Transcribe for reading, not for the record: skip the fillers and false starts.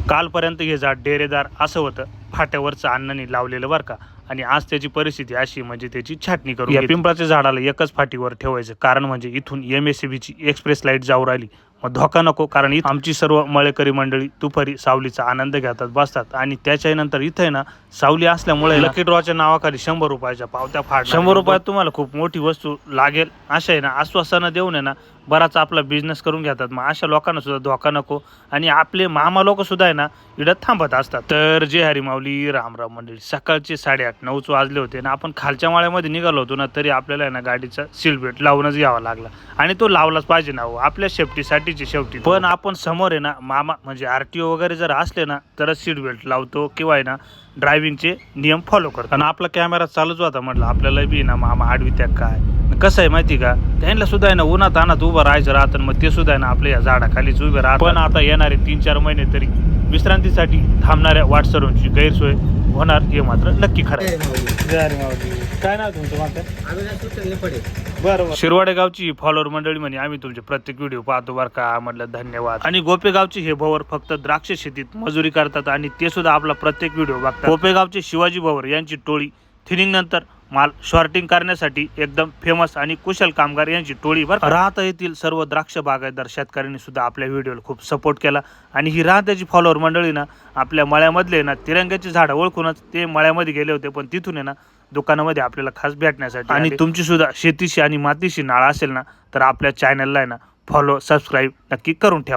कालपर्यंत हे झाड डेरेदार असं होतं, फाट्यावरचं अन्नाने लावलेलं बरं का. आणि आज त्याची परिस्थिती अशी म्हणजे त्याची छाटणी करून या पिंपळाच्या झाडाला एकच फाटीवर ठेवायचं, कारण म्हणजे इथून MSCBची एक्सप्रेस लाईट जाऊ राहिली. मग धोका नको, कारण इथं आमची सर्व मळेकरी मंडळी दुपारी सावलीचा आनंद घेतात बसतात. आणि त्याच्यानंतर इथं आहे ना सावली असल्यामुळे लकी ड्रॉच्या नावाखाली 100 रुपयाच्या पावत्या फाड. 100 रुपयात तुम्हाला खूप मोठी वस्तू लागेल अशा आहे ना आश्वासनं देऊन आहे ना बराच आपला बिझनेस करून घेतात. मग अशा लोकांना सुद्धा धोका नको. आणि आपले मामा लोक सुद्धा आहे ना इकडं थांबत असतात. तर जे हरी माऊली, रामराम मंडळी, सकाळचे 8:30-9 वाजले होते ना, आपण खालच्या माळ्यामध्ये निघालो होतो ना, तरी आपल्याला आहे ना गाडीचा सीट बेल्ट लावूनच घ्यावा लागला. आणि तो लावलाच पाहिजे ना, आपल्या सेफ्टीसाठीची शेवटी. पण आपण समोर आहे ना मामा म्हणजे RTO वगैरे जर असले ना तरच सीट बेल्ट लावतो किंवा आहे ना ड्रायव्हिंगचे नियम फॉलो करतो. आणि आपला कॅमेरा चालूच होता, म्हटलं आपल्याला बी ना मामा आडवी त्या काय. कसं आहे माहिती का, त्यांना सुद्धा आहे ना उन्हात आणत उभं राहायचं राहतं. मग ते सुद्धा आहे ना आपल्या या झाडाखालीच उभे राहतात. पण आता येणारे 3-4 महिने तरी विश्रांतीसाठी थांबणाऱ्या वाटसरूंची गैरसोय होणार हे मात्र नक्की खरं आहे. काय नाव तुमचं? बरं. शिरवाडे गावची फॉलोअर मंडळी म्हणे आम्ही तुमचे प्रत्येक व्हिडिओ पाहतो बरं का, म्हटलं धन्यवाद. आणि गोपेगावचे हे भवर फक्त द्राक्ष शेतीत मजुरी करतात आणि ते सुद्धा आपला प्रत्येक व्हिडिओ बघतात. गोपेगावचे शिवाजी भवर यांची टोळी थिनिंग नंतर माल शॉर्टिंग करण्यासाठी एकदम फेमस आणि कुशल कामगार यांची टोळी बरं. राहता येथील सर्व द्राक्ष बागायतदार शेतकऱ्यांनी सुद्धा आपल्या व्हिडिओला खूप सपोर्ट केला. आणि ही राहत्याची फॉलोअर मंडळी ना आपल्या मळ्यामधले ना तिरंग्याची झाडं ओळखूनच ते मळ्यामध्ये गेले होते. पण तिथून आहे ना दुकानामध्ये आपल्याला खास भेटण्यासाठी. आणि तुमची सुद्धा शेतीशी आणि मातीशी नाळ असेल ना तर आपल्या चॅनलला आहे ना फॉलो सबस्क्राईब नक्की करून ठेवा.